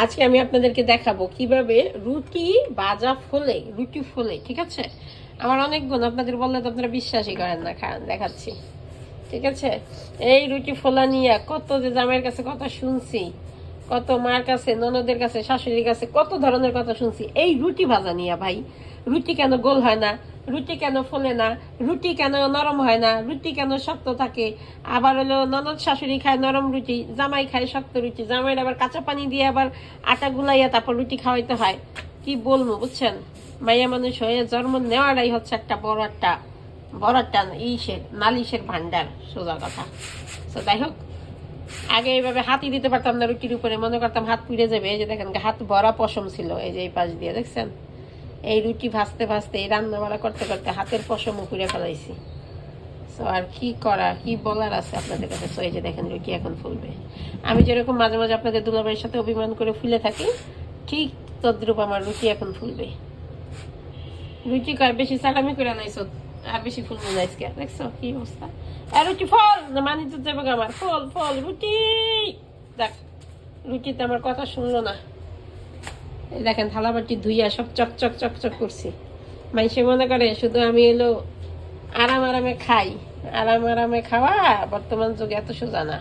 আজকে আমি আপনাদেরকে দেখাবো কিভাবে রুটি ভাজা ফোলে, রুটি ফোলে। ঠিক আছে, আমার অনেক গুণ, আপনাদের বললে তো আপনারা বিশ্বাসই করেন না। খান, দেখাচ্ছি। ঠিক আছে, এই রুটি ফোলা নিয়ে কত যে জামাইয়ের কাছে কথা শুনছি, কত মার কাছে, ননদের কাছে, শাশুড়ির কাছে কত ধরনের কথা শুনছি এই রুটি ভাজা নিয়ে। ভাই, রুটি কেন গোল হয় না, রুটি কেন ফোলে না, রুটি কেন নরম হয় না, রুটি কেন শক্ত থাকে। আবার হলো ননদ শাশুড়ি খায় নরম রুটি, জামাই খায় শক্ত রুটি, জামাইয়ের আবার কাঁচা পানি দিয়ে আবার আটা গুলাইয়া তারপর রুটি খাওয়াইতে হয়। কি বলবো বুঝছেন, মাইয়া মানুষ হয়ে জন্ম নেওয়াটাই হচ্ছে একটা বড় একটা নালিশের ভান্ডার, সোজা কথা। তো যাই হোক, আগে এইভাবে হাতই দিতে পারতাম না রুটির উপরে, মনে করতাম হাত পুড়ে যাবে। এই যে দেখেন, হাত ভরা পশম ছিল, এই যে এই পাশ দিয়ে দেখছেন। এই রুটি ভাজতে ভাজতে, এই রান্না বাড়া করতে করতে হাতের পশমও পুড়ে ফেলাইছি। তো আর কি করা, কি বলার আছে আপনাদের কাছে। তো এই যে দেখেন, রুটি এখন ফুলবে। আমি যেরকম মাঝে মাঝে আপনাদের দুলাভাইয়ের সাথে অভিমান করে ফুলে থাকি, ঠিক তদ্রূপ আমার রুটি এখন ফুলবে। রুটি কয় বেশি সালামি করে নাইছো, আর বেশি ফুলবে না আজকে। দেখছো কি অবস্থা। আর রুটি ফল না, মানি তো যাবে আমার, ফল ফল রুটি। দেখ, রুটিতে আমার কথা শুনলো না। এই দেখেন, থালাবাটি ধুইয়া সব চকচক চকচক করছি। মানুষে মনে করে শুধু আমি এলো আরামে খাই। আরামে খাওয়া বর্তমান যুগে এত সোজা না।